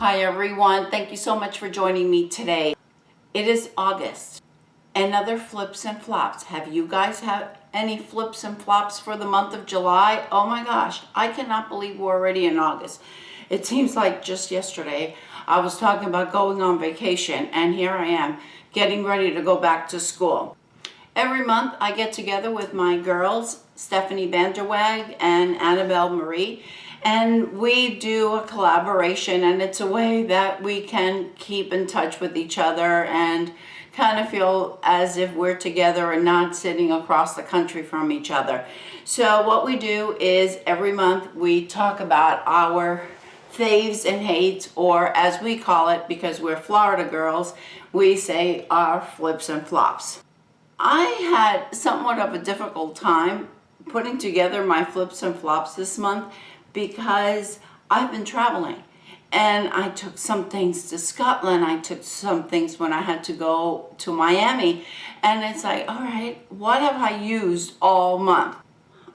Hi everyone, thank you so much for joining me today. It is August, another flips and flops. Have you guys had any flips and flops for the month of July? Oh my gosh, I cannot believe we're already in August. It seems like just yesterday I was talking about going on vacation, and here I am getting ready to go back to school. Every month I get together with my girls, Stephanie Vanderwaag and Annabelle Marie, and we do a collaboration, and it's a way that we can keep in touch with each other and kind of feel as if we're together and not sitting across the country from each other. So what we do is every month we talk about our faves and hates, or as we call it, because we're Florida girls, we say our flips and flops. I had somewhat of a difficult time putting together my flips and flops this month because I've been traveling, and I took some things to Scotland, I took some things when I had to go to Miami, and it's like, all right, what have I used all month?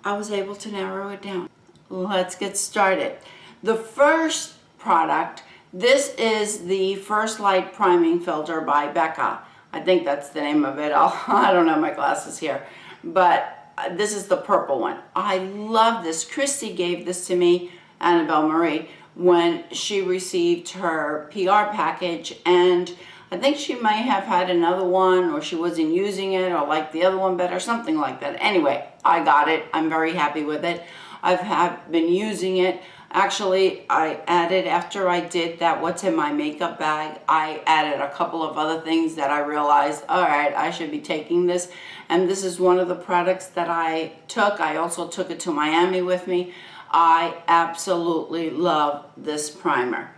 I was able to narrow it down. Let's get started. The first product, this is the First Light Priming Filter by Becca. I think that's the name of it. I don't have my glasses here, but this is the purple one. I love this. Christy gave this to me, Annabelle Marie, when she received her PR package, and I think she might have had another one, or she wasn't using it, or liked the other one better, something like that. Anyway, I got it. I'm very happy with it. I've been using it. Actually, I added, after I did that what's in my makeup bag, I added a couple of other things that I realized, all right, I should be taking this. And this is one of the products that I took. I also took it to Miami with me. I absolutely love this primer.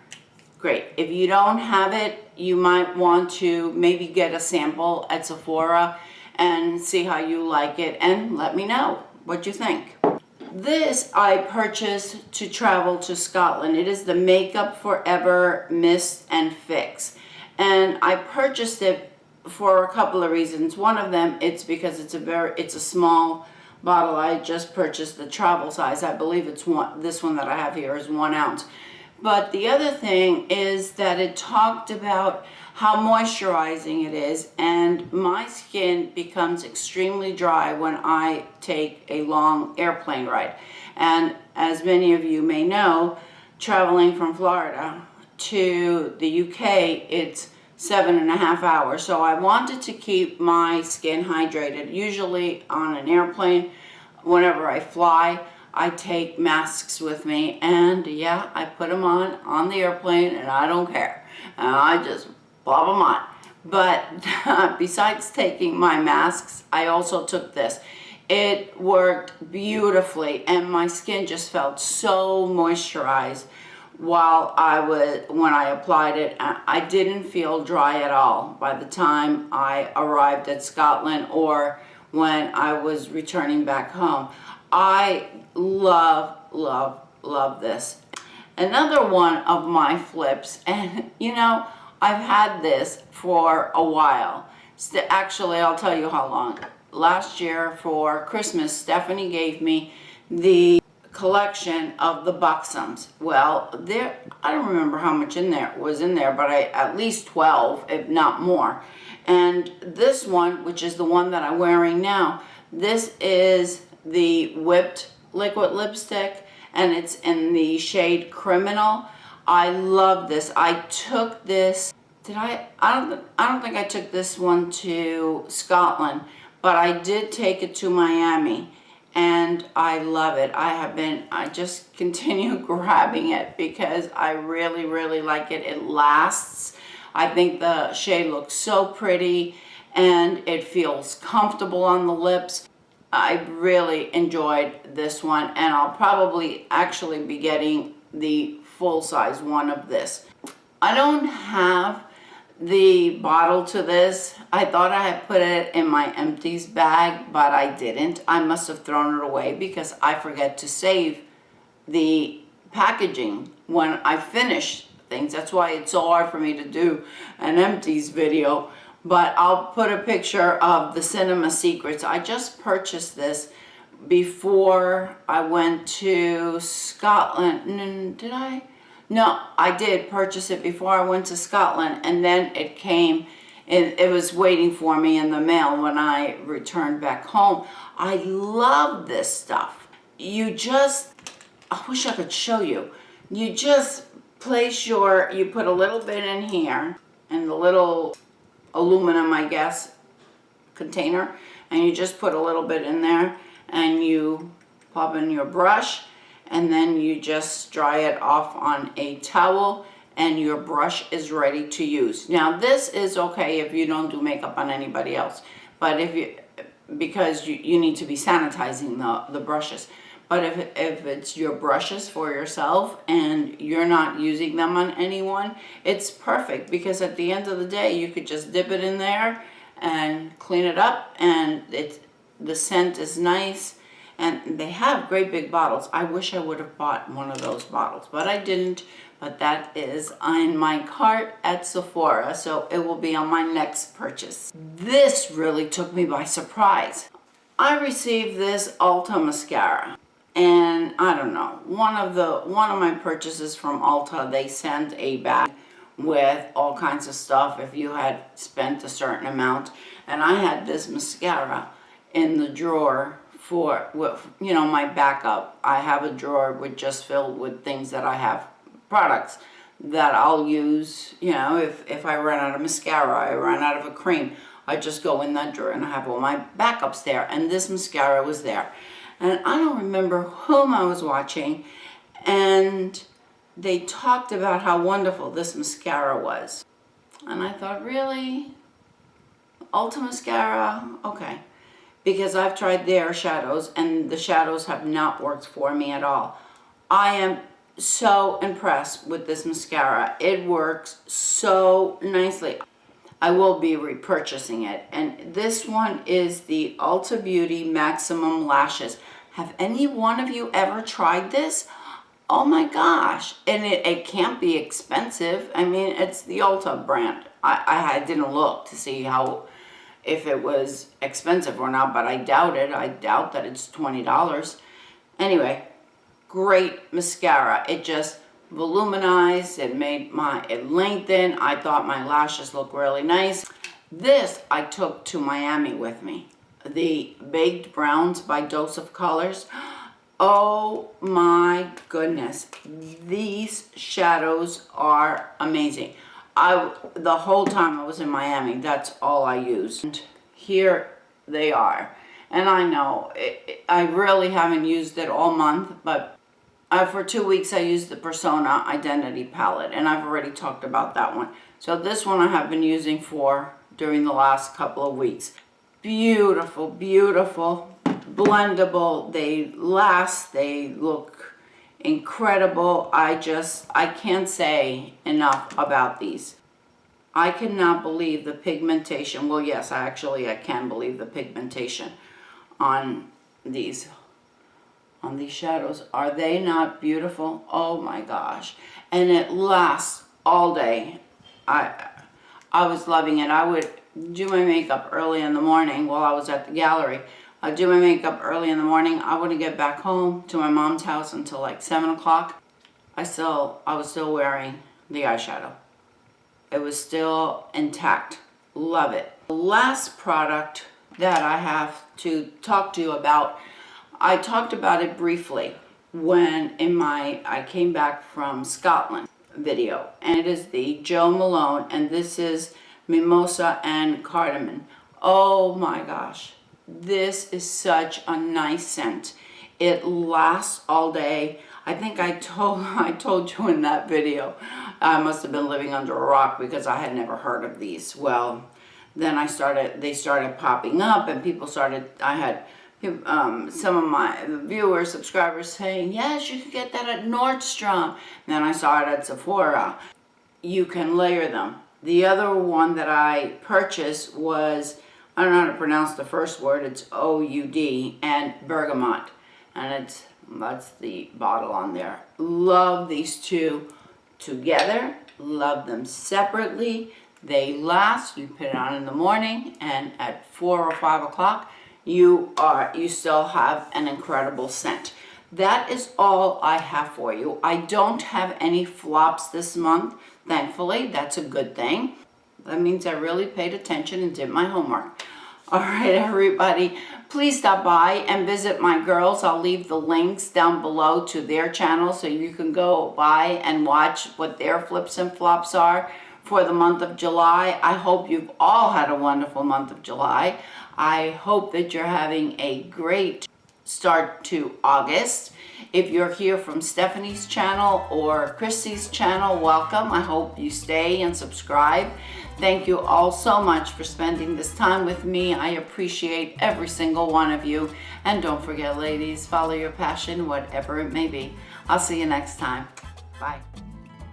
Great. If you don't have it, you might want to maybe get a sample at Sephora and see how you like it, and let me know what you think. This I purchased to travel to Scotland. It is the Makeup Forever Mist and Fix. And I purchased it for a couple of reasons. One of them, it's because it's a small bottle. I just purchased the travel size. I believe it's this one that I have here is 1 ounce. But the other thing is that it talked about how moisturizing it is, and my skin becomes extremely dry when I take a long airplane ride. And as many of you may know, traveling from Florida to the UK, it's 7.5 hours. So I wanted to keep my skin hydrated. Usually on an airplane, whenever I fly, I take masks with me, and yeah, I put them on the airplane, and I don't care. I just plop them on. But besides taking my masks, I also took this. It worked beautifully, and my skin just felt so moisturized when I applied it. I didn't feel dry at all by the time I arrived at Scotland or when I was returning back home. I love, love, love this. Another one of my flips, and you know, I've had this for a while. Actually, I'll tell you how long. Last year for Christmas, Stephanie gave me the collection of the Buxoms. Well, I don't remember how much was in there, but at least 12, if not more. And this one, which is the one that I'm wearing now, this is the Whipped liquid lipstick, and it's in the shade Criminal. I love this. I took this, I don't think I took this one to Scotland, but I did take it to Miami, and I love it. I just continue grabbing it because I really, really like it. It lasts. I think the shade looks so pretty, and it feels comfortable on the lips. I really enjoyed this one, and I'll probably actually be getting the full-size one of this. I don't have the bottle to this. I thought I had put it in my empties bag, but I didn't. I must have thrown it away because I forget to save the packaging when I finish things. That's why it's so hard for me to do an empties video. But I'll put a picture of the Cinema Secrets. I just purchased this before I went to Scotland. Did I? No, I did purchase it before I went to Scotland, and then it came, and it was waiting for me in the mail when I returned back home. I love this stuff. You just, I wish I could show you. You just place you put a little bit in here, in the little aluminum, I guess, container, and you just put a little bit in there, and you pop in your brush, and then you just dry it off on a towel, and your brush is ready to use. Now this is okay if you don't do makeup on anybody else, but because you need to be sanitizing the brushes. But if it's your brushes for yourself and you're not using them on anyone, it's perfect, because at the end of the day you could just dip it in there and clean it up, and the scent is nice. And they have great big bottles. I wish I would have bought one of those bottles, but I didn't. But that is in my cart at Sephora, so it will be on my next purchase. This really took me by surprise. I received this Ulta mascara, and I don't know, one of my purchases from Ulta, they sent a bag with all kinds of stuff if you had spent a certain amount, and I had this mascara in the drawer for, you know, my backup. I have a drawer just filled with things that I have, products that I'll use, you know, if I run out of mascara, I run out of a cream, I just go in that drawer and I have all my backups there, and this mascara was there. And I don't remember whom I was watching, and they talked about how wonderful this mascara was. And I thought, really? Ulta mascara? Okay. Because I've tried their shadows, and the shadows have not worked for me at all. I am so impressed with this mascara. It works so nicely. I will be repurchasing it. And this one is the Ulta Beauty Maximum Lashes. Have any one of you ever tried this? Oh my gosh. And it can't be expensive. I mean, it's the Ulta brand. I didn't look to see if it was expensive or not, but I doubt it. I doubt that it's $20. Anyway, great mascara. It just voluminized, it lengthened. I thought my lashes looked really nice. This I took to Miami with me. The Baked Browns by Dose of Colors. Oh my goodness. These shadows are amazing. The whole time I was in Miami, that's all I used. And here they are. And I know, I really haven't used it all month, but for 2 weeks I used the Persona Identity Palette, and I've already talked about that one. So this one I have been using during the last couple of weeks. Beautiful, beautiful, blendable, they last, they look incredible. I can't say enough about these. I cannot believe the pigmentation. Well, yes, I can believe the pigmentation on these shadows. Are they not beautiful? Oh my gosh. And it lasts all day. I was loving it. I would do my makeup early in the morning while I was at the gallery. I'd do my makeup early in the morning. I wouldn't get back home to my mom's house until like 7 o'clock. I was still wearing the eyeshadow. It was still intact. Love it. The last product that I have to talk to you about, I talked about it briefly when I came back from Scotland video, and it is the Jo Malone, and this is Mimosa and Cardamom. Oh my gosh, this is such a nice scent. It lasts all day. I think I told you in that video, I must have been living under a rock because I had never heard of these. Well, then they started popping up, and I had some of my viewers, subscribers saying, yes, you can get that at Nordstrom. And then I saw it at Sephora. You can layer them. The other one that I purchased was, I don't know how to pronounce the first word, it's OUD, and bergamot. And that's the bottle on there. Love these two together. Love them separately. They last. You put it on in the morning, and at 4 or 5 o'clock, you still have an incredible scent. that is all I have for you. I don't have any flops this month, thankfully. That's a good thing. That means I really paid attention and did my homework. All right, everybody, please stop by and visit my girls. I'll leave the links down below to their channel so you can go by and watch what their flips and flops are for the month of July. I hope you've all had a wonderful month of July. I hope that you're having a great start to August. If you're here from Stephanie's channel or Christy's channel, welcome. I hope you stay and subscribe. Thank you all so much for spending this time with me. I appreciate every single one of you. And don't forget, ladies, follow your passion, whatever it may be. I'll see you next time. Bye.